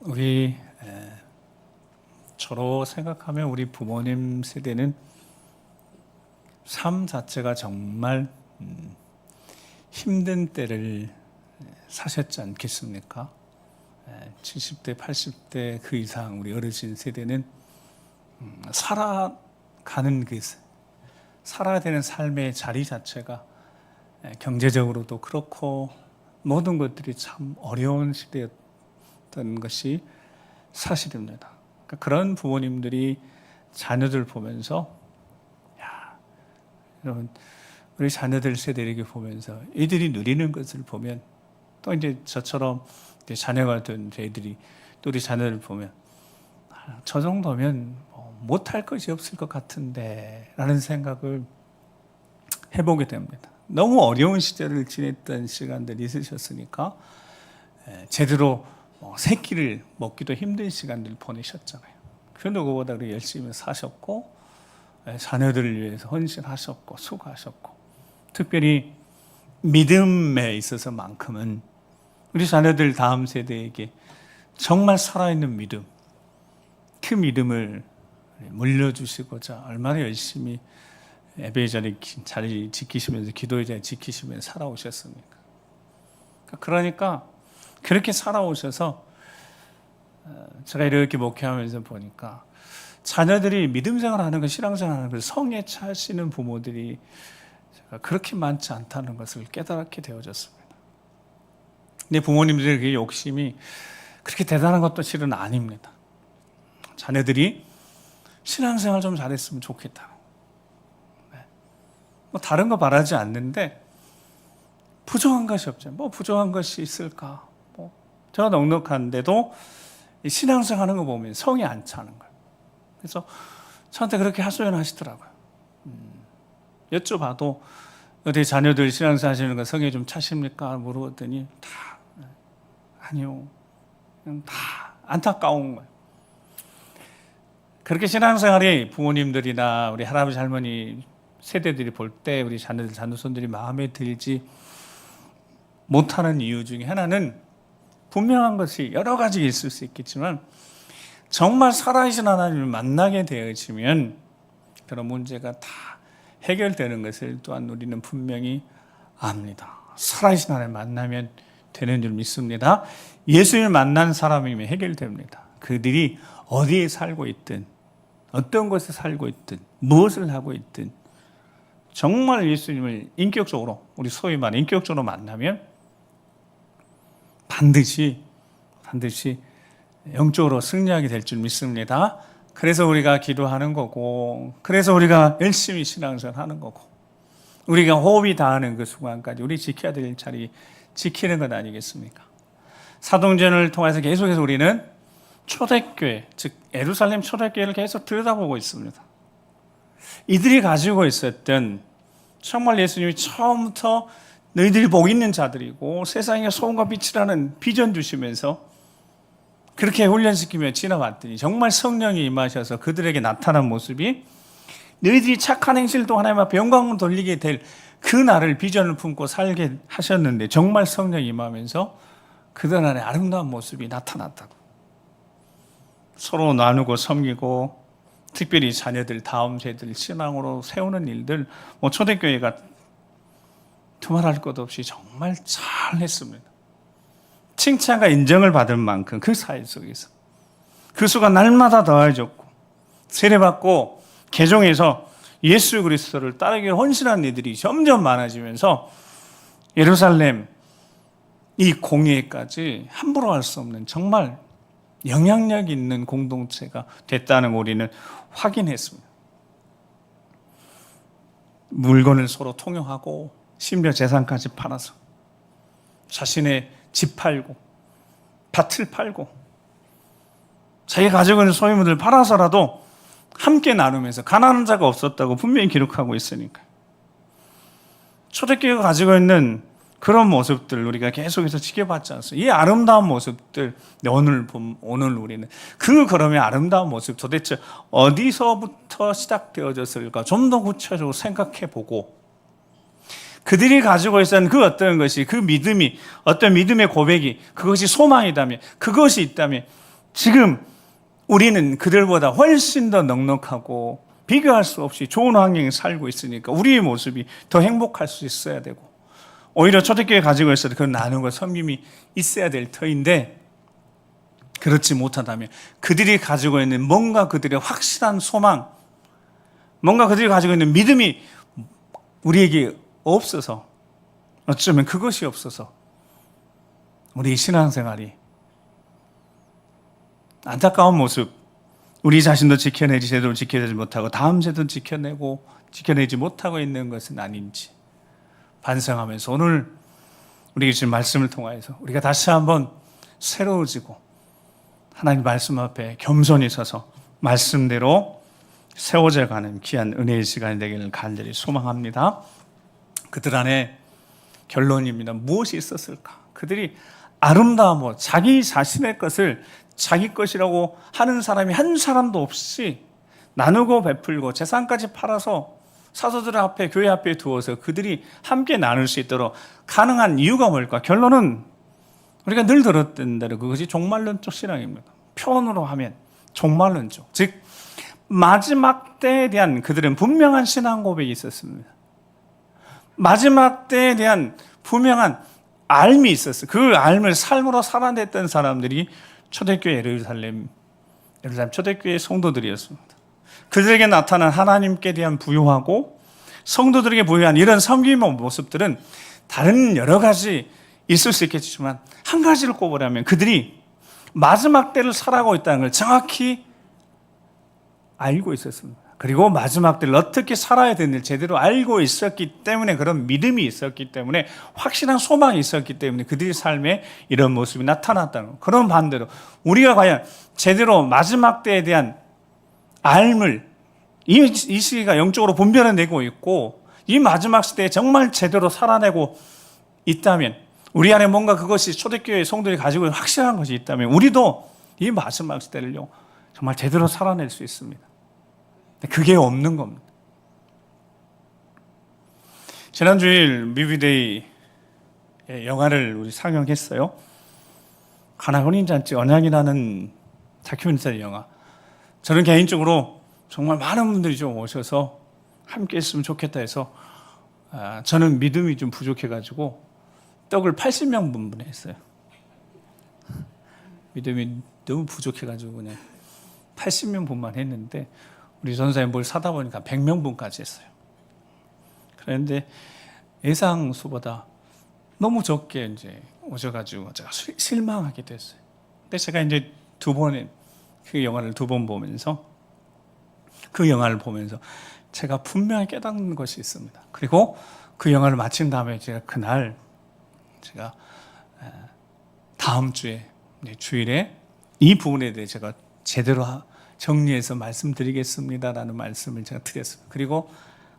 우리 저로 생각하면 우리 부모님 세대는 삶 자체가 정말 힘든 때를 사셨지 않겠습니까? 70대, 80대 그 이상 우리 어르신 세대는 살아가는 살아야 되는 삶의 자리 자체가 경제적으로도 그렇고 모든 것들이 참 어려운 시대였던 것이 사실입니다. 그러니까 그런 부모님들이 자녀들 보면서 여러분 우리 자녀들 세대에게 보면서 애들이 누리는 것을 보면 또 이제 저처럼 이제 자녀가 된 저희들이 또 우리 자녀를 보면 저 정도면 못할 것이 없을 것 같은데 라는 생각을 해보게 됩니다. 너무 어려운 시절을 지냈던 시간들이 있으셨으니까 제대로 세 끼를 먹기도 힘든 시간들을 보내셨잖아요. 그 누구보다 열심히 사셨고 자녀들을 위해서 헌신하셨고 수고하셨고 특별히 믿음에 있어서만큼은 우리 자녀들 다음 세대에게 정말 살아있는 믿음, 그 믿음을 물려주시고자 얼마나 열심히 예배의 자리 지키시면서 기도의 자리 지키시면서 살아오셨습니까? 그러니까 그렇게 살아오셔서 제가 이렇게 목회하면서 보니까 자녀들이 믿음 생활하는 것, 신앙생활 하는 것, 성에 차시는 부모들이 그렇게 많지 않다는 것을 깨닫게 되어졌습니다. 근데 부모님들의 그 욕심이 그렇게 대단한 것도 실은 아닙니다. 자녀들이 신앙생활 좀 잘했으면 좋겠다. 뭐 다른 거 바라지 않는데 부족한 것이 없죠. 뭐 부족한 것이 있을까? 제가 넉넉한데도 신앙생활 하는 거 보면 성이 안 차는 거예요. 그래서 저한테 그렇게 하소연하시더라고요. 여쭤봐도 어디 자녀들 신앙생활 하시는 거 성에 좀 차십니까? 물어봤더니 다 아니요. 그냥 다 안타까운 거예요. 그렇게 신앙생활이 부모님들이나 우리 할아버지 할머니 세대들이 볼 때 우리 자녀들 자녀손들이 마음에 들지 못하는 이유 중에 하나는 분명한 것이 여러 가지 있을 수 있겠지만 정말 살아계신 하나님을 만나게 되어지면 그런 문제가 다 해결되는 것을 또한 우리는 분명히 압니다. 살아계신 하나님을 만나면 되는 줄 믿습니다. 예수님을 만난 사람이면 해결됩니다. 그들이 어디에 살고 있든 어떤 곳에 살고 있든 무엇을 하고 있든 정말 예수님을 인격적으로 우리 소위 말하는 인격적으로 만나면 반드시 영적으로 승리하게 될 줄 믿습니다. 그래서 우리가 기도하는 거고 그래서 우리가 열심히 신앙생활 하는 거고 우리가 호흡이 닿는 그 순간까지 우리 지켜야 될 자리 지키는 것 아니겠습니까? 사도행전을 통해서 계속해서 우리는 초대교회, 즉 예루살렘 초대교회를 계속 들여다보고 있습니다. 이들이 가지고 있었던 정말 예수님이 처음부터 너희들이 복 있는 자들이고 세상에 소금과 빛이라는 비전 주시면서 그렇게 훈련시키며 지나왔더니 정말 성령이 임하셔서 그들에게 나타난 모습이 너희들이 착한 행실도 하나님 앞에 영광을 돌리게 될 그 날을 비전을 품고 살게 하셨는데 정말 성령이 임하면서 그들 안에 아름다운 모습이 나타났다고. 서로 나누고 섬기고 특별히 자녀들 다음 세대를 신앙으로 세우는 일들 초대교회가 두말할 것 없이 정말 잘했습니다. 칭찬과 인정을 받을 만큼 그 사회 속에서 그 수가 날마다 더해졌고 세례받고 개종해서 예수 그리스도를 따르기 헌신한 이들이 점점 많아지면서 예루살렘 이 공예까지 함부로 할 수 없는 정말 영향력 있는 공동체가 됐다는 걸 우리는 확인했습니다. 물건을 서로 통용하고 심지어 재산까지 팔아서 자신의 집 팔고 밭을 팔고 자기가 가지고 있는 소유물을 팔아서라도 함께 나누면서 가난한 자가 없었다고 분명히 기록하고 있으니까 초대교회가 가지고 있는 그런 모습들 우리가 계속해서 지켜봤지 않습니까? 이 아름다운 모습들 오늘 우리는 그러면 아름다운 모습 도대체 어디서부터 시작되어졌을까 좀 더 구체적으로 생각해보고 그들이 가지고 있었던 그 어떤 것이 그 믿음이 어떤 믿음의 고백이 그것이 소망이다면 그것이 있다면 지금 우리는 그들보다 훨씬 더 넉넉하고 비교할 수 없이 좋은 환경에 살고 있으니까 우리의 모습이 더 행복할 수 있어야 되고, 오히려 초대교회 가지고 있어도 그런 나눔과 섬김이 있어야 될 터인데, 그렇지 못하다면 그들이 가지고 있는 뭔가 그들의 확실한 소망, 뭔가 그들이 가지고 있는 믿음이 우리에게 없어서, 어쩌면 그것이 없어서 우리 신앙생활이 안타까운 모습, 우리 자신도 제대로 지켜내지 못하고 다음 세대도 지켜내지 못하고 있는 것은 아닌지 반성하면서, 오늘 우리 주신 말씀을 통하여서 우리가 다시 한번 새로워지고 하나님 말씀 앞에 겸손히 서서 말씀대로 세워져 가는 귀한 은혜의 시간이 되기를 간절히 소망합니다. 그들 안에 결론입니다. 무엇이 있었을까? 그들이 아름다워 자기 자신의 것을 자기 것이라고 하는 사람이 한 사람도 없이 나누고 베풀고 재산까지 팔아서 사도들 앞에, 교회 앞에 두어서 그들이 함께 나눌 수 있도록 가능한 이유가 뭘까? 결론은 우리가 늘 들었던 대로 그것이 종말론적 신앙입니다. 표현으로 하면 종말론적, 즉 마지막 때에 대한 그들은 분명한 신앙 고백이 있었습니다. 마지막 때에 대한 분명한 알미 있었어요. 그 알을 삶으로 살아냈던 사람들이 초대교회 예루살렘 초대교회 성도들이었습니다. 그들에게 나타난 하나님께 대한 부요하고 성도들에게 부요한 이런 섬김의 모습들은 다른 여러 가지 있을 수 있겠지만, 한 가지를 꼽으라면 그들이 마지막 때를 살아가고 있다는 걸 정확히 알고 있었습니다. 그리고 마지막 때를 어떻게 살아야 되는지 제대로 알고 있었기 때문에, 그런 믿음이 있었기 때문에, 확실한 소망이 있었기 때문에 그들의 삶에 이런 모습이 나타났다는 것. 그런 반대로 우리가 과연 제대로 마지막 때에 대한 알을 이 시기가 영적으로 분별해내고 있고, 이 마지막 시대에 정말 제대로 살아내고 있다면, 우리 안에 뭔가 그것이 초대교회 성도들이 가지고 있는 확실한 것이 있다면, 우리도 이 마지막 시대를요 정말 제대로 살아낼 수 있습니다. 그게 없는 겁니다. 지난주일 뮤비데이 영화를 우리 상영했어요. 가나 혼인잔치 언약이라는 다큐멘터리 영화. 저는 개인적으로 정말 많은 분들이 좀 오셔서 함께 했으면 좋겠다 해서, 저는 믿음이 좀 부족해가지고 떡을 80명분분에 했어요. 믿음이 너무 부족해가지고 그냥 80명분만 했는데, 우리 전사님 뭘 사다 보니까 100명분까지 했어요. 그런데 예상 수보다 너무 적게 이제 오셔가지고 제가 실망하게 됐어요. 근데 제가 이제 그 영화를 두 번 보면서, 그 영화를 보면서 제가 분명히 깨닫는 것이 있습니다. 그리고 그 영화를 마친 다음에 그날 제가 다음 주에 주일에 이 부분에 대해 제가 제대로 정리해서 말씀드리겠습니다라는 말씀을 제가 드렸습니다. 그리고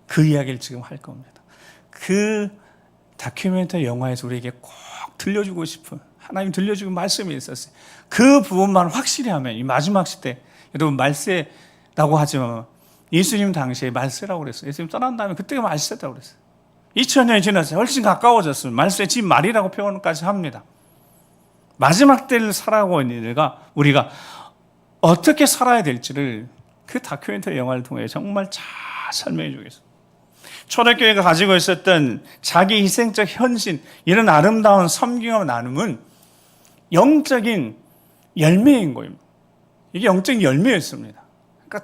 그 이야기를 지금 할 겁니다. 그 다큐멘터리 영화에서 우리에게 꼭 들려주고 싶은, 하나님 들려주고 말씀이 있었어요. 그 부분만 확실히 하면 이 마지막 시대, 여러분 말세라고 하지만 예수님 당시에 말세라고 그랬어요. 예수님 떠난 다음에 그때가 말세라고 그랬어요. 2000년이 지났어요. 훨씬 가까워졌어요. 말세 집 말이라고 표현까지 합니다. 마지막 때를 살아가고 있는 우리가 어떻게 살아야 될지를 그 다큐멘터리 영화를 통해 정말 잘 설명해 주겠습니다. 초대교회가 가지고 있었던 자기 희생적 헌신, 이런 아름다운 섬김과 나눔은 영적인 열매인 거예요. 이게 영적인 열매였습니다. 그러니까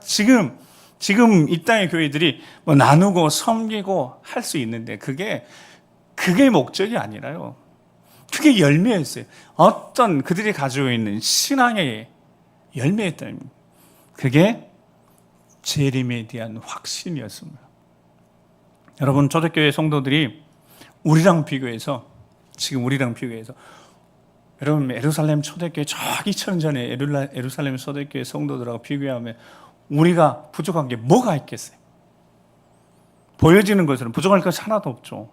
지금 이 땅의 교회들이 뭐 나누고 섬기고 할 수 있는데, 그게 목적이 아니라요. 그게 열매였어요. 어떤 그들이 가지고 있는 신앙의 열매였다는 겁니다. 그게 재림에 대한 확신이었습니다. 여러분, 초대교회 성도들이 우리랑 비교해서 여러분 예루살렘 초대교회 저기 2000년 전에 예루살렘 초대교회 성도들하고 비교하면 우리가 부족한 게 뭐가 있겠어요? 보여지는 것은 부족할 것이 하나도 없죠.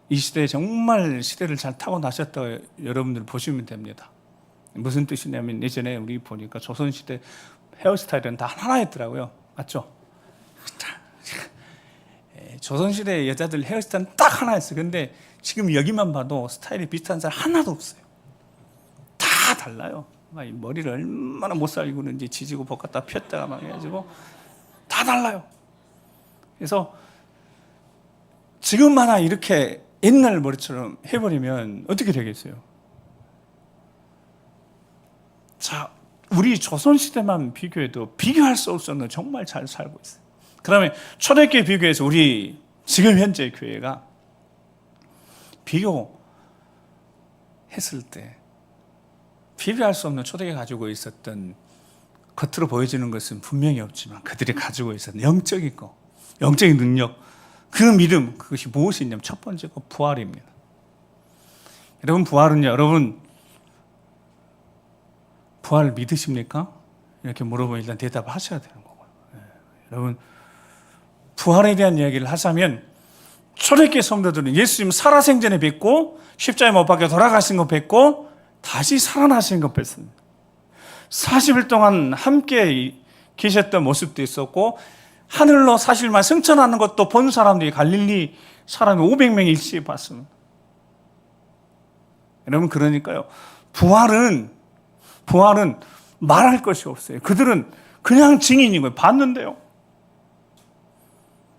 이 시대에 정말 시대를 잘 타고 나셨다 여러분들 보시면 됩니다. 무슨 뜻이냐면, 예전에 우리 보니까 조선시대 헤어스타일은 다 하나였더라고요. 맞죠? 조선시대 여자들 헤어스타일은 딱 하나였어요. 근데 지금 여기만 봐도 스타일이 비슷한 사람 하나도 없어요. 달라요. 막 머리를 얼마나 못 살고 있는지 지지고 볶았다 폈다가 막 해가지고 다 달라요. 그래서 지금 하나 이렇게 옛날 머리처럼 해버리면 어떻게 되겠어요? 자, 우리 조선시대만 비교해도 비교할 수 없는 정말 잘 살고 있어요. 그러면 초대교회 비교해서 우리 지금 현재 교회가 비교했을 때 비교할 수 없는 초대교회가 가지고 있었던 겉으로 보여지는 것은 분명히 없지만 그들이 가지고 있었던 영적인 거, 영적인 능력, 그 믿음, 그것이 무엇이 있냐면 첫 번째가 부활입니다. 여러분, 부활은요, 여러분 부활을 믿으십니까? 이렇게 물어보면 일단 대답을 하셔야 되는 거고요. 여러분, 부활에 대한 이야기를 하자면 초대교회 성도들은 예수님 살아생전에 뵙고 십자가에 못 박혀 돌아가신 거 뵙고 다시 살아나신 거 뵀습니다. 40일 동안 함께 계셨던 모습도 있었고 하늘로 사실만 승천하는 것도 본 사람들이 갈릴리 사람이 500명이 일시에 봤습니다. 여러분, 그러니까요, 부활은 말할 것이 없어요. 그들은 그냥 증인인 거예요. 봤는데요.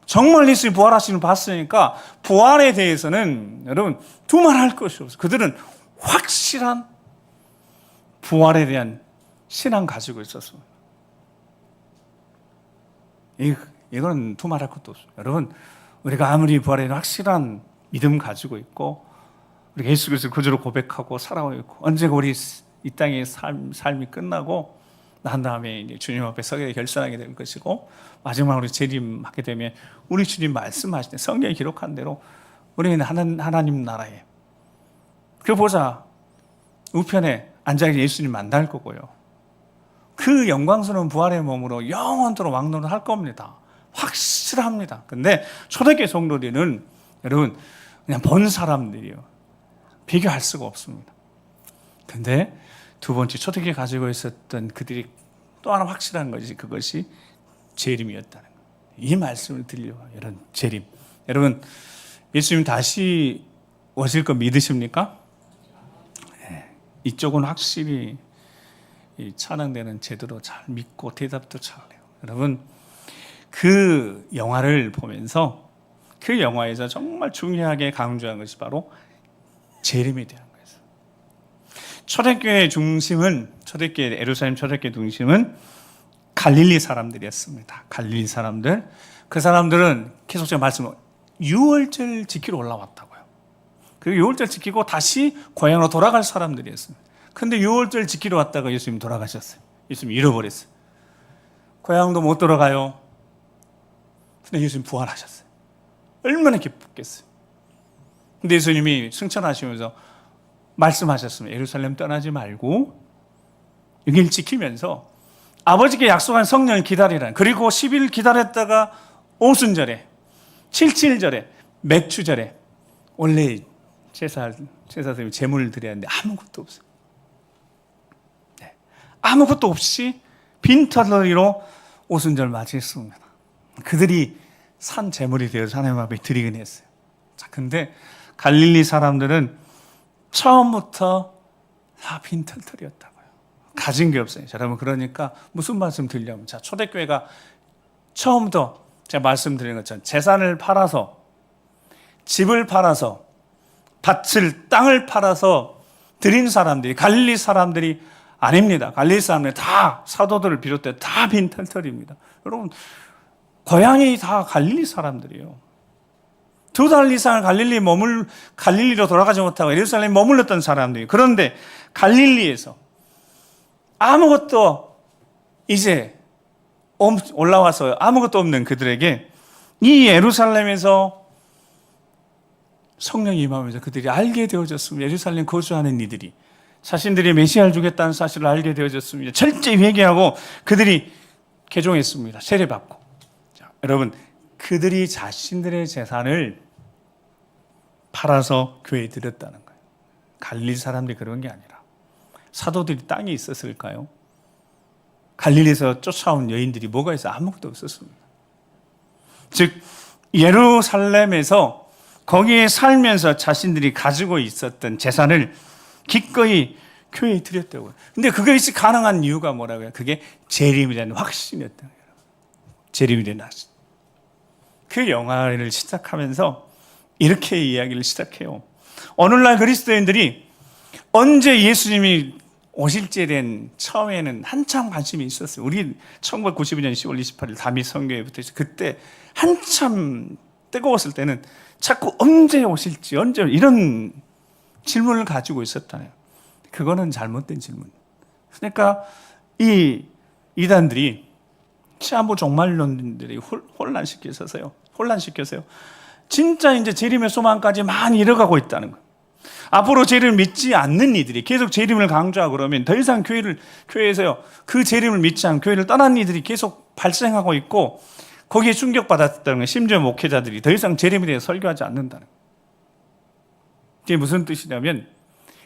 정말 예수님 부활하시는 걸 봤으니까 부활에 대해서는 여러분 두말할 것이 없어요. 그들은 확실한 부활에 대한 신앙 가지고 있었습니다. 이건 두말할 것도 없어요. 여러분, 우리가 아무리 부활에 대한 확실한 믿음 가지고 있고 우리가 예수 그리스도를 구주로 고백하고 살아오고 있고 언제가 우리 이 땅의 삶이 끝나고 난 다음에 이제 주님 앞에 서게 결산하게 될 것이고 마지막으로 재림하게 되면 우리 주님 말씀하실 때 성경에 기록한 대로 우리는 하나님 나라에 그 보좌 우편에 앉아 계신 예수님 만날 거고요. 그 영광스러운 부활의 몸으로 영원토록 왕노를 할 겁니다. 확실합니다. 근데 초대교회 성도들은 여러분 그냥 본 사람들이요. 비교할 수가 없습니다. 근데 두 번째 초대교회 가지고 있었던 그들이 또 하나 확실한 것이 그것이 재림이었다는 거예요. 이 말씀을 들려요. 이런 재림. 여러분, 예수님 다시 오실 거 믿으십니까? 네. 이쪽은 확실히 찬양되는 제대로 잘 믿고 대답도 잘해요. 여러분, 그 영화를 보면서 그 영화에서 정말 중요하게 강조한 것이 바로 재림에 대한 거예요. 초대교회의 중심은 예루살렘 초대교회 중심은 갈릴리 사람들이었습니다. 갈릴리 사람들. 그 사람들은 계속 제가 말씀을 유월절 지키러 올라왔다고요. 그리고 유월절 지키고 다시 고향으로 돌아갈 사람들이었습니다. 근데 유월절 지키러 왔다가 예수님 돌아가셨어요. 예수님 잃어버렸어요. 고향도 못 돌아가요. 근데 예수님 부활하셨어요. 얼마나 기뻤겠어요. 근데 예수님이 승천하시면서 말씀하셨습니다. 예루살렘 떠나지 말고 여기를 지키면서 아버지께 약속한 성령을 기다리라. 그리고 10일 기다렸다가 오순절에 77절에 맥주절에 원래 제사장이 제물을 드려야 하는데 아무것도 없어요. 네. 아무것도 없이 빈털터리로 오순절 맞이했습니다. 그들이 산 제물이 되어서 하나님 앞에 드리긴 했어요. 자, 근데 갈릴리 사람들은 처음부터 다 빈털터리였다고요. 가진 게 없어요. 자, 여러분, 그러니까 무슨 말씀 드리려면, 자, 초대교회가 처음부터 제가 말씀드린 것처럼 재산을 팔아서, 집을 팔아서, 땅을 팔아서 드린 사람들이 갈릴리 사람들이 아닙니다. 갈릴리 사람들이 다 사도들을 비롯해 다 빈털터리입니다. 여러분, 고향이 다 갈릴리 사람들이에요. 2달 이상을 갈릴리로 돌아가지 못하고 예루살렘에 머물렀던 사람들이. 그런데 갈릴리에서 아무것도 이제 올라와서 아무것도 없는 그들에게 이 예루살렘에서 성령이 임하면서 그들이 알게 되어졌습니다. 예루살렘 거주하는 이들이 자신들이 메시아를 주겠다는 사실을 알게 되어졌습니다. 철저히 회개하고 그들이 개종했습니다. 세례받고. 자, 여러분, 그들이 자신들의 재산을 팔아서 교회에 드렸다는 거예요. 갈릴리 사람들이 그런 게 아니라 사도들이 땅이 있었을까요? 갈릴리에서 쫓아온 여인들이 뭐가 있어? 아무것도 없었습니다. 즉 예루살렘에서 거기에 살면서 자신들이 가지고 있었던 재산을 기꺼이 교회에 드렸다고요. 근데 그것이 가능한 이유가 뭐라고요? 그게 재림이라는 확신이었다고요. 재림이라는 확신. 그 영화를 시작하면서 이렇게 이야기를 시작해요. 오늘날 그리스도인들이 언제 예수님이 오실지에 대한 처음에는 한참 관심이 있었어요. 우리 1992년 10월 28일 다미 선교회부터 해서 그때 한참 뜨거웠을 때는 자꾸 언제 오실지, 언제 이런 질문을 가지고 있었잖아요. 그거는 잘못된 질문. 그러니까 이 이단들이 시한부 종말론들이 혼란시켜서요. 진짜 이제 재림의 소망까지 많이 이뤄가고 있다는 거예요. 앞으로 재림을 믿지 않는 이들이 계속 재림을 강조하고 그러면 더 이상 교회에서요, 그 재림을 믿지 않고 교회를 떠난 이들이 계속 발생하고 있고, 거기에 충격받았다는 거예요. 심지어 목회자들이 더 이상 재림에 대해 설교하지 않는다는 거예요. 이게 무슨 뜻이냐면,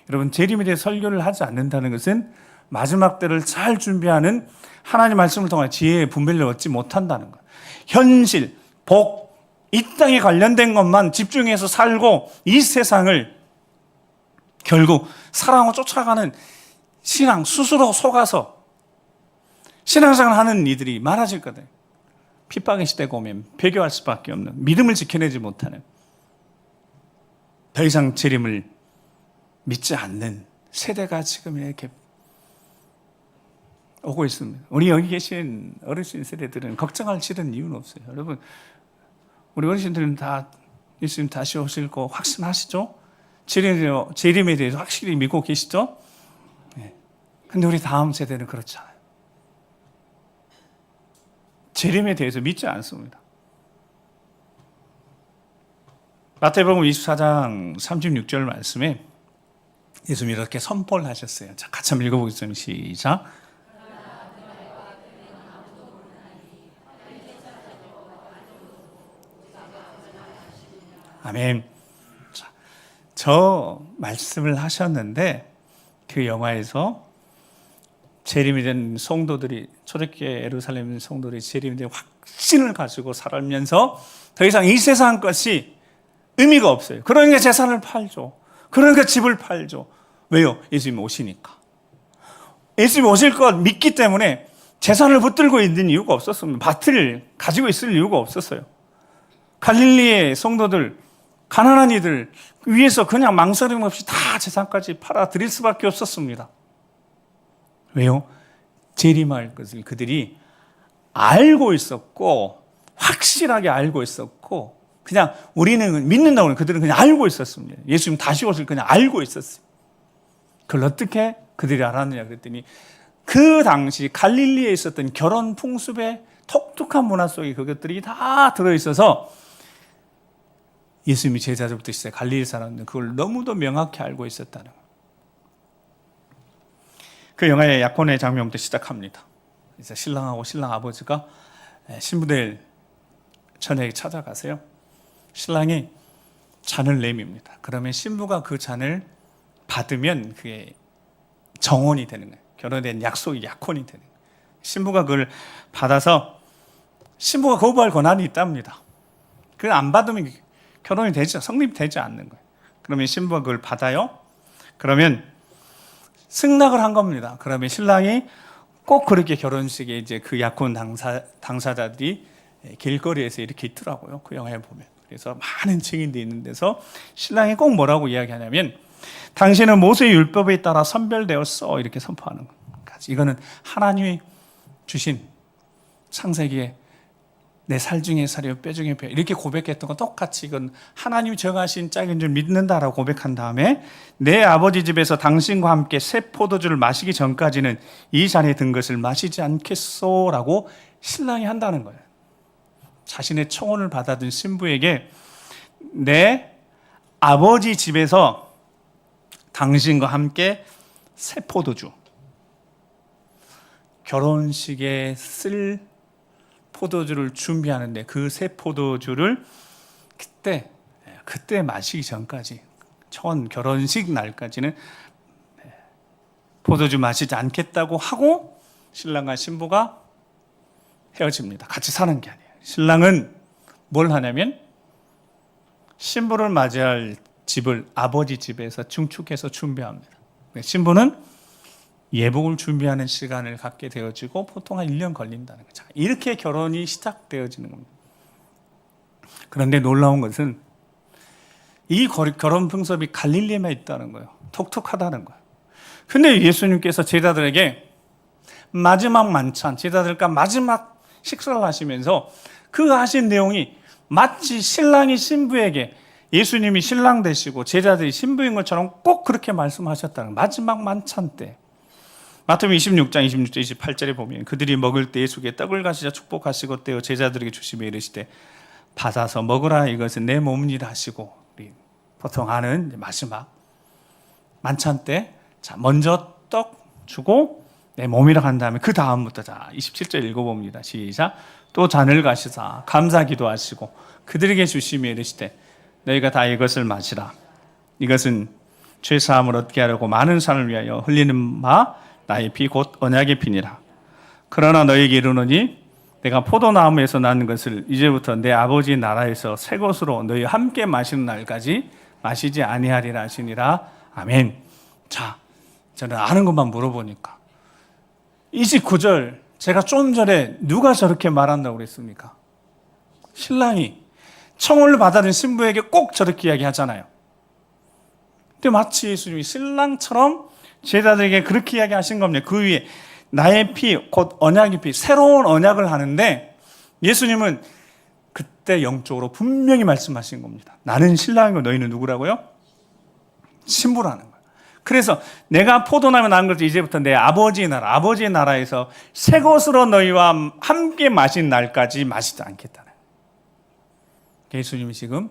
여러분, 재림에 대해 설교를 하지 않는다는 것은 마지막 때를 잘 준비하는 하나님 말씀을 통해 지혜의 분별을 얻지 못한다는 거예요. 현실, 복, 이 땅에 관련된 것만 집중해서 살고 이 세상을 결국 사랑으로 쫓아가는 신앙, 스스로 속아서 신앙생활 하는 이들이 많아질 거다. 핍박의 시대가 오면 배교할 수밖에 없는, 믿음을 지켜내지 못하는, 더 이상 재림을 믿지 않는 세대가 지금 이렇게 오고 있습니다. 우리 여기 계신 어르신 세대들은 걱정할 실은 이유는 없어요. 여러분, 우리 어르신들은 다 예수님 다시 오실 거 확신하시죠? 재림에 대해서 확실히 믿고 계시죠? 네. 근데 우리 다음 세대는 그렇지 않아요. 재림에 대해서 믿지 않습니다. 마태복음 24장 36절 말씀에 예수님이 이렇게 선포를 하셨어요. 자, 같이 한번 읽어보겠습니다. 시작. 아멘. 자, 저 말씀을 하셨는데 그 영화에서 재림이 된 성도들이, 초대교회 예루살렘 성도들이 재림이 된 확신을 가지고 살면서 더 이상 이 세상 것이 의미가 없어요. 그러니까 재산을 팔죠. 그러니까 집을 팔죠. 왜요? 예수님 오시니까. 예수님 오실 것 믿기 때문에 재산을 붙들고 있는 이유가 없었습니다. 밭을 가지고 있을 이유가 없었어요. 갈릴리의 성도들, 가난한 이들 위해서 그냥 망설임 없이 다 재산까지 팔아 드릴 수밖에 없었습니다. 왜요? 재림할 것을 그들이 알고 있었고, 확실하게 알고 있었고, 그냥 우리는 믿는다고 그들은 그냥 알고 있었습니다. 예수님 다시 오실 그냥 알고 있었어요. 그걸 어떻게 그들이 알았느냐 그랬더니 그 당시 갈릴리에 있었던 결혼 풍습의 독특한 문화 속에 그것들이 다 들어있어서 예수님이 제자들부터 시작해 갈릴리 사람들은 그걸 너무도 명확히 알고 있었다는 거예요. 그 영화의 약혼의 장면부터 시작합니다. 그래서 신랑하고 신랑 아버지가 신부될 처녀에게 찾아가세요. 신랑이 잔을 내밉니다. 그러면 신부가 그 잔을 받으면 그게 정혼이 되는 거예요. 결혼에 대한 약속이 약혼이 되는 거예요. 신부가 그걸 받아서 신부가 거부할 권한이 있답니다. 그걸 안 받으면 결혼이 되지, 성립되지 않는 거예요. 그러면 신부가 그걸 받아요. 그러면 승낙을 한 겁니다. 그러면 신랑이 꼭 그렇게 결혼식에 이제 그 약혼 당사자들이 길거리에서 이렇게 있더라고요. 그 영화에 보면. 그래서 많은 증인들이 있는 데서 신랑이 꼭 뭐라고 이야기하냐면, 당신은 모세의 율법에 따라 선별되었어, 이렇게 선포하는 거예요. 이거는 하나님이 주신 창세기에 내 살 중에 살이요 뼈 중에 뼈, 이렇게 고백했던 거 똑같이 이건 하나님이 정하신 짝인 줄 믿는다라고 고백한 다음에, 내 아버지 집에서 당신과 함께 새 포도주를 마시기 전까지는 이 잔에 든 것을 마시지 않겠소라고 신랑이 한다는 거예요. 자신의 청혼을 받아든 신부에게 내 아버지 집에서 당신과 함께 새 포도주, 결혼식에 쓸 포도주를 준비하는데 그 새 포도주를 그때 마시기 전까지, 청혼 결혼식 날까지는 포도주 마시지 않겠다고 하고 신랑과 신부가 헤어집니다. 같이 사는 게 아니에요. 신랑은 뭘 하냐면 신부를 맞이할 집을 아버지 집에서 중축해서 준비합니다. 신부는 예복을 준비하는 시간을 갖게 되어지고 보통 한 1년 걸린다는 거죠. 이렇게 결혼이 시작되어지는 겁니다. 그런데 놀라운 것은 이 결혼 풍습이 갈릴리에만 있다는 거예요. 독특하다는 거예요. 근데 예수님께서 제자들에게 마지막 만찬, 제자들과 마지막 식사를 하시면서 그 하신 내용이 마치 신랑이 신부에게 예수님이 신랑 되시고 제자들이 신부인 것처럼 꼭 그렇게 말씀하셨다는 거예요. 마지막 만찬 때. 마태복음 26장 26절 28절에 보면 그들이 먹을 때 예수께 떡을 가시자 축복하시고 떼어 제자들에게 주시며 이르시되 받아서 먹으라 이것은 내 몸이라 하시고, 우리 보통 하는 마지막 만찬 때 자, 먼저 떡 주고 내 몸이라 한 다음에 그 다음부터 자 27절 읽어봅니다. 시작. 또 잔을 가시사 감사 기도하시고 그들에게 주시며 이르시되 너희가 다 이것을 마시라. 이것은 죄 사함을 얻게 하려고 많은 사람을 위하여 흘리는 바 나의 피 곧 언약의 피니라. 그러나 너희에게 이르노니 내가 포도나무에서 난 것을 이제부터 내 아버지 나라에서 새 것으로 너희 함께 마시는 날까지 마시지 아니하리라 하시니라. 아멘. 자, 저는 아는 것만 물어보니까 29절 제가 좀 전에 누가 저렇게 말한다고 그랬습니까? 신랑이 청혼을 받아든 신부에게 꼭 저렇게 이야기하잖아요. 근데 마치 예수님이 신랑처럼 제자들에게 그렇게 이야기하신 겁니다. 그 위에 나의 피, 곧 언약의 피, 새로운 언약을 하는데 예수님은 그때 영적으로 분명히 말씀하신 겁니다. 나는 신랑이고 너희는 누구라고요? 신부라는 거예요. 그래서 내가 포도나무 난 것을 이제부터 내 아버지의 나라에서 새 것으로 너희와 함께 마신 날까지 마시지 않겠다는 거예요. 예수님이 지금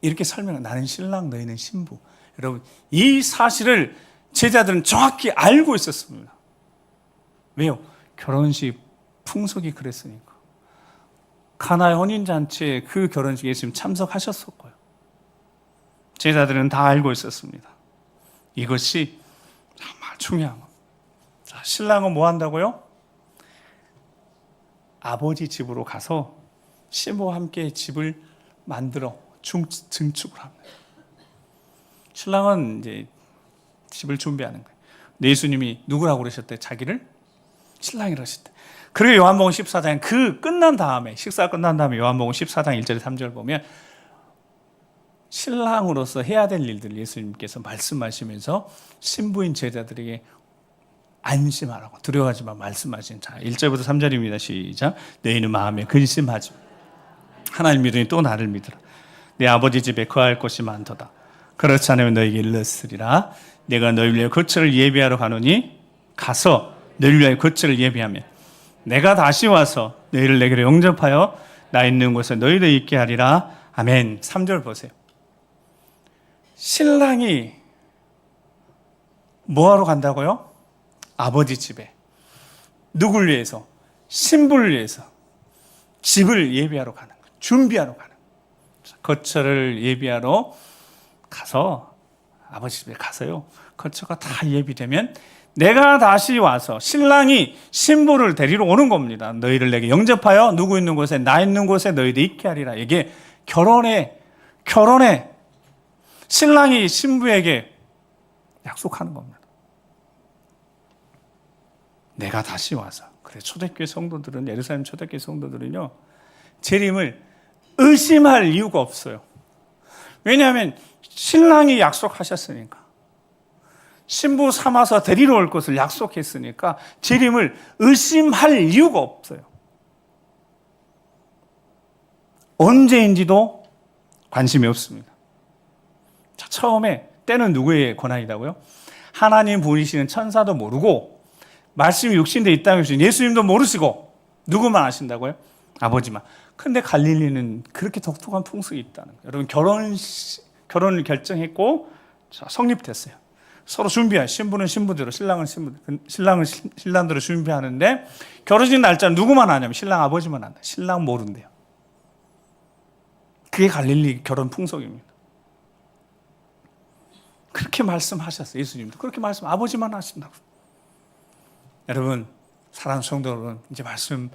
이렇게 설명해. 나는 신랑, 너희는 신부. 여러분, 이 사실을 제자들은 정확히 알고 있었습니다. 왜요? 결혼식 풍속이 그랬으니까. 가나의 혼인잔치에 그 결혼식에 예수님 참석하셨었고요. 제자들은 다 알고 있었습니다. 이것이 정말 중요한 겁니다. 자, 신랑은 뭐 한다고요? 아버지 집으로 가서 신부와 함께 집을 만들어 증축을 합니다. 신랑은 이제 집을 준비하는 거예요. 예수님이 누구라고 그러셨대? 자기를 신랑이라고 하셨대. 그리고 요한복음 14장 그 끝난 다음에 식사 끝난 다음에 요한복음 14장 1절 3절 보면 신랑으로서 해야 될 일들을 예수님께서 말씀하시면서 신부인 제자들에게 안심하라고 두려워하지 마 말씀하신 자 1절부터 3절입니다. 시작. 너희는 마음에 근심하지 마. 하나님 믿으니 또 나를 믿으라. 내 아버지 집에 거할 곳이 많도다. 그렇지 않으면 너희에게 일렀으리라. 내가 너희를 위하여 거처를 예비하러 가노니 가서 너희를 위하여 거처를 예비하며 내가 다시 와서 너희를 내게로 영접하여 나 있는 곳에 너희도 있게 하리라. 아멘. 3절 보세요. 신랑이 뭐하러 간다고요? 아버지 집에. 누굴 위해서? 신부를 위해서 집을 예비하러 가는 거예요. 준비하러 가는 거예요. 거처를 예비하러 가서 아버지 집에 가서요. 거처가 다 예비되면 내가 다시 와서 신랑이 신부를 데리러 오는 겁니다. 너희를 내게 영접하여 누구 있는 곳에 나 있는 곳에 너희도 있게 하리라. 이게 결혼에 신랑이 신부에게 약속하는 겁니다. 내가 다시 와서. 그래 초대교회 성도들은 예루살렘 초대교회 성도들은요. 재림을 의심할 이유가 없어요. 왜냐하면 신랑이 약속하셨으니까. 신부 삼아서 데리러 올 것을 약속했으니까 재림을 의심할 이유가 없어요. 언제인지도 관심이 없습니다. 자, 처음에 때는 누구의 권한이라고요? 하나님 분이시는 천사도 모르고 말씀이 육신되어 있다는 것이 예수님도 모르시고 누구만 아신다고요? 아버지만. 근데 갈릴리는 그렇게 독특한 풍습이 있다는 거예요. 여러분 결혼을 결정했고 자, 성립됐어요. 서로 준비해. 신부는 신부대로, 신랑은 신랑대로 준비하는데 결혼식 날짜는 누구만 아냐면 신랑 아버지만 안다. 신랑 모른대요. 그게 갈릴리 결혼 풍속입니다. 그렇게 말씀하셨어요. 예수님도 그렇게 말씀 아버지만 하신다고. 여러분 사랑하는 성도 여러분 이제 말씀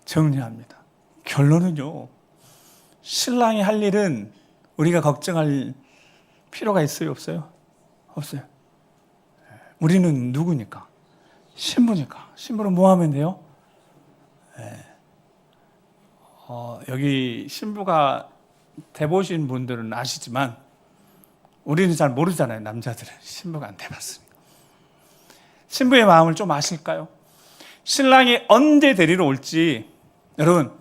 정리합니다. 결론은요. 신랑이 할 일은 우리가 걱정할 필요가 있어요? 없어요? 없어요. 우리는 누구니까? 신부니까. 신부는 뭐 하면 돼요? 여기 신부가 돼보신 분들은 아시지만 우리는 잘 모르잖아요. 남자들은 신부가 안 돼봤으니까. 신부의 마음을 좀 아실까요? 신랑이 언제 데리러 올지 여러분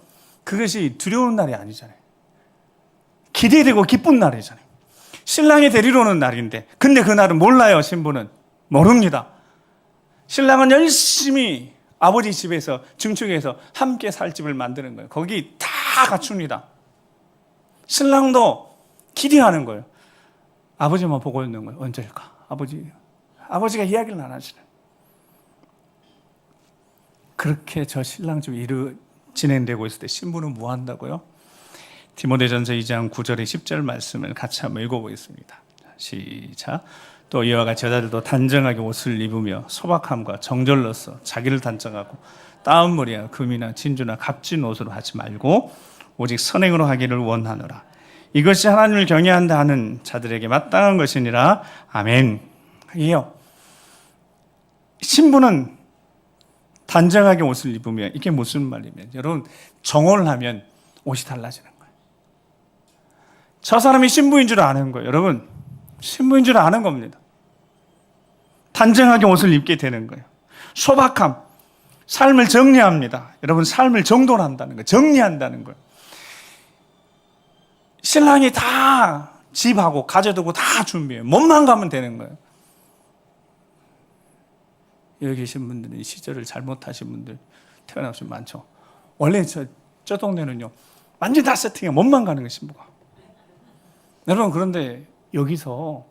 그것이 두려운 날이 아니잖아요. 기대되고 기쁜 날이잖아요. 신랑이 데리러 오는 날인데 근데 그 날은 몰라요. 신부는 모릅니다. 신랑은 열심히 아버지 집에서 증축해서 함께 살 집을 만드는 거예요. 거기 다 갖춥니다. 신랑도 기대하는 거예요. 아버지만 보고 있는 거예요. 언제일까? 아버지가 이야기를 안 하시는. 그렇게 저 신랑 집 일이 진행되고 있을 때 신부는 뭐 한다고요? 디모데전서 2장 9절에 10절 말씀을 같이 한번 읽어보겠습니다. 시작. 또 이와 같이 여자들도 단정하게 옷을 입으며 소박함과 정절로서 자기를 단정하고 따은 머리와 금이나 진주나 값진 옷으로 하지 말고 오직 선행으로 하기를 원하노라. 이것이 하나님을 경외한다 하는 자들에게 마땅한 것이니라. 아멘. 이게요. 신부는 단정하게 옷을 입으면 이게 무슨 말이면 여러분 정오를 하면 옷이 달라지는 거예요. 저 사람이 신부인 줄 아는 거예요. 여러분 신부인 줄 아는 겁니다. 단정하게 옷을 입게 되는 거예요. 소박함, 삶을 정리합니다. 여러분 삶을 정돈한다는 거예요. 정리한다는 거예요. 신랑이 다 집하고 가져두고 다 준비해요. 몸만 가면 되는 거예요. 여기 계신 분들은 시절을 잘못하신 분들 태어나신 많죠. 원래 저 동네는요 완전히 다 세팅해. 몸만 가는 거예요. 신부가. 여러분 그런데 여기서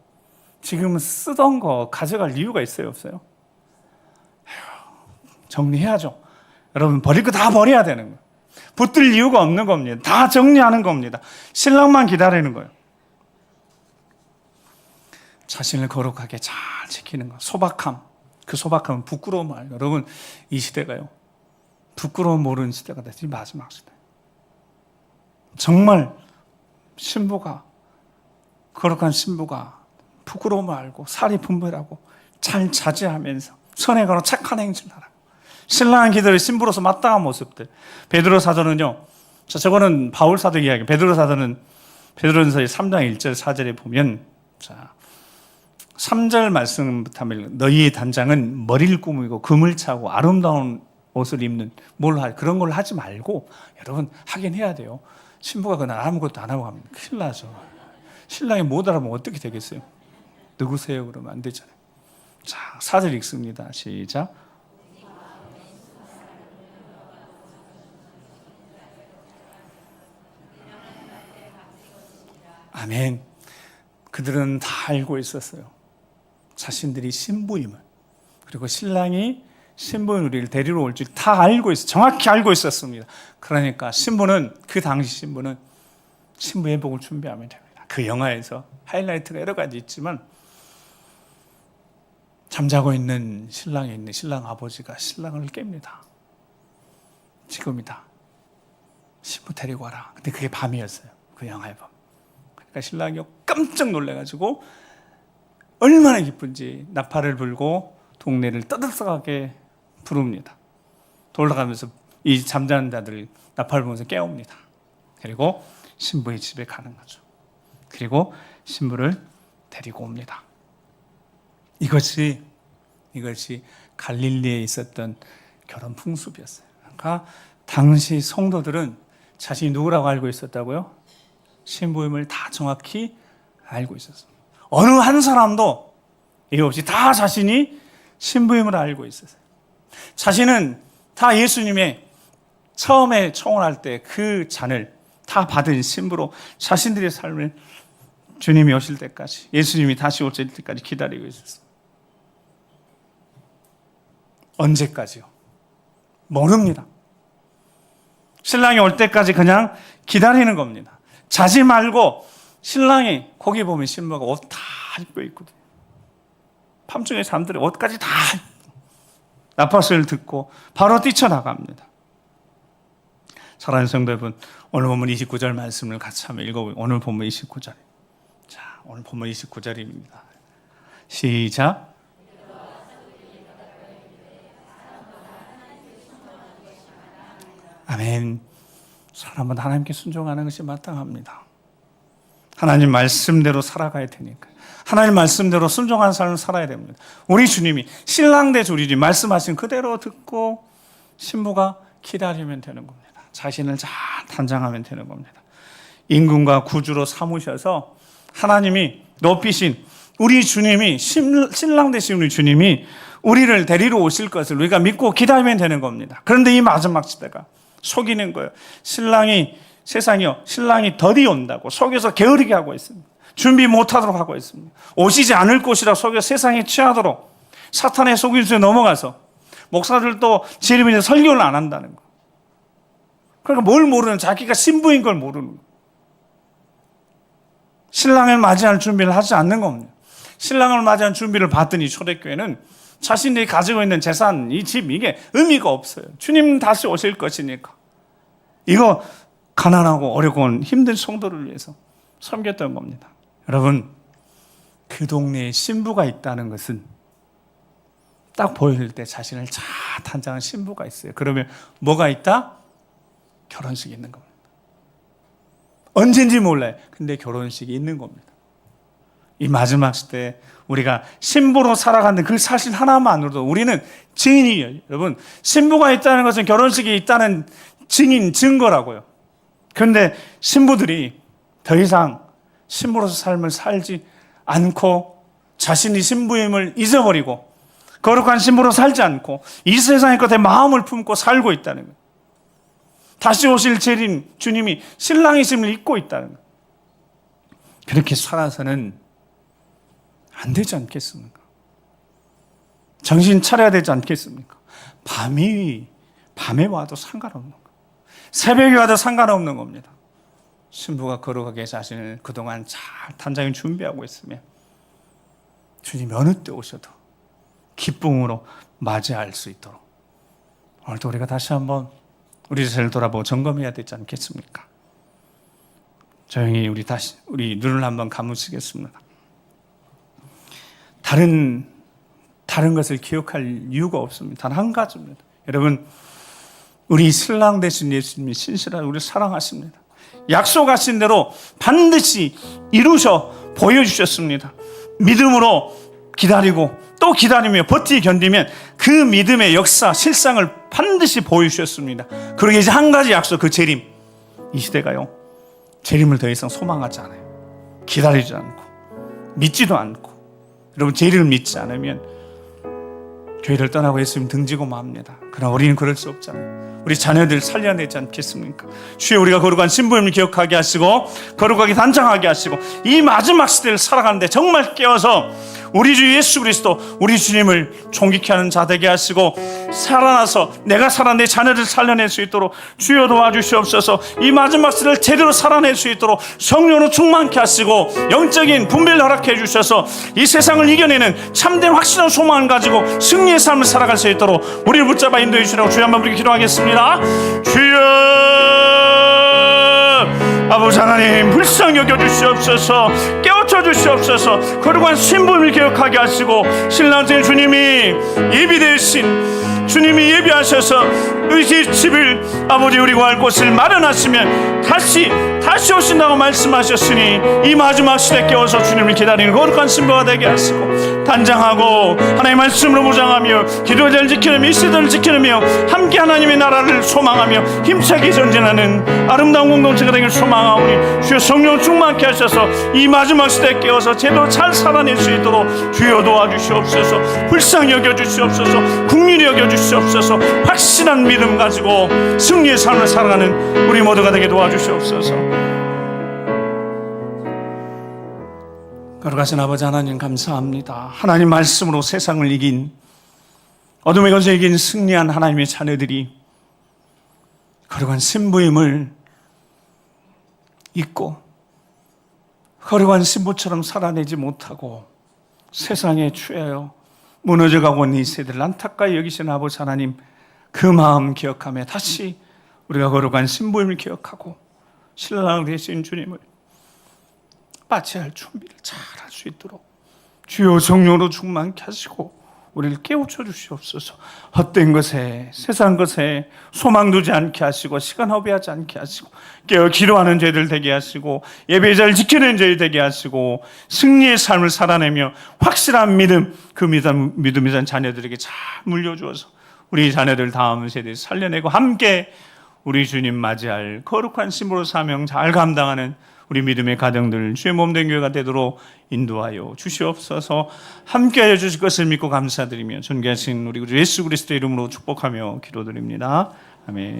지금 쓰던 거 가져갈 이유가 있어요? 없어요? 정리해야죠. 여러분 버릴 거 다 버려야 되는 거예요. 붙들 이유가 없는 겁니다. 다 정리하는 겁니다. 신랑만 기다리는 거예요. 자신을 거룩하게 잘 지키는 거. 소박함. 그 소박함은 부끄러움 말. 여러분 이 시대가요 부끄러움 모르는 시대가 됐지. 마지막 시대. 정말 신부가 거룩한 신부가 부끄러움을 알고 살이 분별하고 잘 자제하면서 선행하고 착한 행실을 하라. 신랑은 기도를 신부로서 마땅한 모습들. 베드로 사도는요. 저거는 바울 사도 이야기. 베드로 사도는 베드로전서의 3장 1절 4절에 보면 3절 말씀부터 하면 너희의 단장은 머리를 꾸미고 금을 차고 아름다운 옷을 입는 그런 걸 하지 말고 여러분 하긴 해야 돼요. 신부가 그날 아무것도 안 하고 가면 큰일 나죠. 신랑이 못 알아보면 어떻게 되겠어요? 누구세요? 그러면 안 되잖아요. 자, 4절 읽습니다. 시작. 아멘. 그들은 다 알고 있었어요. 자신들이 신부임을. 그리고 신랑이 신부인 우리를 데리러 올 줄 다 알고 있어요. 정확히 알고 있었습니다. 그러니까 그 당시 신부는 신부 예복을 준비하면 됩니다. 그 영화에서 하이라이트가 여러 가지 있지만 잠자고 있는 신랑에 있는 신랑 아버지가 신랑을 깹니다. 지금이다. 신부 데리고 와라. 근데 그게 밤이었어요. 그 영화의 밤. 그러니까 신랑이 깜짝 놀래가지고 얼마나 기쁜지 나팔을 불고 동네를 떠들썩하게 부릅니다. 돌아가면서 이 잠자는 자들을 나팔을 불면서 깨웁니다. 그리고 신부의 집에 가는 거죠. 그리고 신부를 데리고 옵니다. 이것이 갈릴리에 있었던 결혼 풍습이었어요. 그러니까 당시 성도들은 자신이 누구라고 알고 있었다고요? 신부임을 다 정확히 알고 있었어요. 어느 한 사람도 이유 없이 다 자신이 신부임을 알고 있었어요. 자신은 다 예수님의 처음에 청혼할 때 그 잔을 다 받은 신부로 자신들의 삶을 주님이 오실 때까지, 예수님이 다시 오실 때까지 기다리고 있었어요. 언제까지요? 모릅니다. 신랑이 올 때까지 그냥 기다리는 겁니다. 자지 말고 신랑이 거기 보면 신부가 옷 다 입고 있거든요. 밤중에 잠들어 옷까지 다 나팔소리를 듣고 바로 뛰쳐나갑니다. 사랑하는 성도 여러분, 오늘 본문 29절 말씀을 같이 한번 읽어보면 오늘 본문 29절. 자, 오늘 본문 29절입니다. 시작. 아멘. 사람은 하나님께 순종하는 것이 마땅합니다. 하나님 말씀대로 살아가야 되니까. 하나님 말씀대로 순종하는 삶을 살아야 됩니다. 우리 주님이 신랑 대 주리니 말씀하신 그대로 듣고 신부가 기다리면 되는 겁니다. 자신을 잘 단장하면 되는 겁니다. 임금과 구주로 삼으셔서 하나님이 높이신 우리 주님이 신랑 되신 우리 주님이 우리를 데리러 오실 것을 우리가 믿고 기다리면 되는 겁니다. 그런데 이 마지막 시대가 속이는 거예요. 신랑이 더디 온다고 속여서 게으르게 하고 있습니다. 준비 못하도록 하고 있습니다. 오시지 않을 곳이라 속여 세상에 취하도록 사탄의 속임수에 넘어가서 목사들도 재림에 설교를 안 한다는 거. 그러니까 뭘 모르는, 자기가 신부인 걸 모르는 거. 신랑을 맞이할 준비를 하지 않는 겁니다. 신랑을 맞이할 준비를 받더니 초대교회는 자신이 가지고 있는 재산, 이 집, 이게 의미가 없어요. 주님 다시 오실 것이니까. 이거 가난하고 어렵고 힘든 성도를 위해서 섬겼던 겁니다. 여러분, 그 동네에 신부가 있다는 것은 딱 보일 때 자신을 잘 단장한 신부가 있어요. 그러면 뭐가 있다? 결혼식이 있는 겁니다. 언젠지 몰라요. 근데 결혼식이 있는 겁니다. 이 마지막 시대에 우리가 신부로 살아가는 그 사실 하나만으로도 우리는 증인이에요. 여러분, 신부가 있다는 것은 결혼식이 있다는 증거라고요. 그런데 신부들이 더 이상 신부로서 삶을 살지 않고 자신이 신부임을 잊어버리고 거룩한 신부로 살지 않고 이 세상의 것에 마음을 품고 살고 있다는 거예요. 다시 오실 주님이 신랑이심을 잊고 있다는 거예요. 그렇게 살아서는 안 되지 않겠습니까? 정신 차려야 되지 않겠습니까? 밤에 와도 상관없는 거예요. 새벽에 와도 상관없는 겁니다. 신부가 거룩하게 자신을 그동안 잘 단장히 준비하고 있으면 주님이 어느 때 오셔도 기쁨으로 맞이할 수 있도록 오늘도 우리가 다시 한번 우리 자신을 돌아보고 점검해야 되지 않겠습니까? 조용히 우리 눈을 한번 감으시겠습니다. 다른 것을 기억할 이유가 없습니다. 단 한 가지입니다. 여러분, 우리 신랑 되신 예수님이 신실하게 우리를 사랑하십니다. 약속하신 대로 반드시 이루셔 보여주셨습니다. 믿음으로 기다리고 또 기다리며 버티 견디면 그 믿음의 역사, 실상을 반드시 보여주셨습니다. 그러게 이제 한 가지 약속, 그 재림. 이 시대가요, 재림을 더 이상 소망하지 않아요. 기다리지 않고 믿지도 않고. 여러분, 재림을 믿지 않으면 교회를 떠나고 예수님 등지고 맙니다. 그러나 우리는 그럴 수 없잖아요. 우리 자녀들 살려내지 않겠습니까? 주여, 우리가 거룩한 신부임을 기억하게 하시고 거룩하게 단장하게 하시고 이 마지막 시대를 살아가는데 정말 깨어서 우리 주 예수 그리스도, 우리 주님을 존귀케 하는 자 되게 하시고 살아나서 내가 살아 내 자녀를 살려낼 수 있도록 주여 도와주시옵소서. 이 마지막 시대를 제대로 살아낼 수 있도록 성령으로 충만케 하시고 영적인 분별을 허락해 주셔서 이 세상을 이겨내는 참된 확실한 소망을 가지고 승리의 삶을 살아갈 수 있도록 우리를 붙잡아 인도해 주시라고 주여 한번 부르기 기도하겠습니다. 주여, 아버지 하나님, 불쌍히 여겨주시옵소서. 깨우쳐 주시옵소서. 거룩한 신부임을 기억하게 하시고 신랑된 주님이 예비되신 주님이 예비하셔서 이 집을 아버지 우리 구할 곳을 마련하시면 다시 오신다고 말씀하셨으니 이 마지막 시대 깨워서 주님을 기다리는 거룩한 신부가 되게 하시고 단장하고 하나님의 말씀으로 무장하며 기도의 자를 지키며 이 시대를 지키며 함께 하나님의 나라를 소망하며 힘차게 전진하는 아름다운 공동체가 되길 소망하오니 주여 성령 충만케 하셔서 이 마지막 시대 깨워서 제대로 잘 살아낼 수 있도록 주여 도와주시옵소서. 불쌍히 여겨주시옵소서. 국률이 여겨주시옵소서. 확실한 믿음 가지고 승리의 삶을 살아가는 우리 모두가 되게 도와주시옵소서. 거룩하신 아버지 하나님, 감사합니다. 하나님 말씀으로 세상을 이긴, 어둠의 권세를 이긴 승리한 하나님의 자녀들이 거룩한 신부임을 잊고 거룩한 신부처럼 살아내지 못하고 세상에 취하여 무너져가고 있는 이 세대를 안타까이 여기시는 아버지 하나님, 그 마음 기억하며 다시 우리가 거룩한 신부임을 기억하고 신랑 되신 주님을 맞이할 준비를 잘 할 수 있도록 주여 성령으로 충만케 하시고 우리를 깨우쳐 주시옵소서. 헛된 것에, 세상 것에 소망 두지 않게 하시고, 시간 허비하지 않게 하시고, 깨어 기도하는 저희들 되게 하시고, 예배 잘 지키는 저희 되게 하시고, 승리의 삶을 살아내며 확실한 믿음, 그 믿음이 된 자녀들에게 잘 물려주어서 우리 자녀들 다음 세대에 살려내고 함께 우리 주님 맞이할 거룩한 신부로 사명 잘 감당하는 우리 믿음의 가정들 주의 몸된 교회가 되도록 인도하여 주시옵소서. 함께하여 주실 것을 믿고 감사드리며 존귀하신 우리 예수 그리스도의 이름으로 축복하며 기도드립니다. 아멘.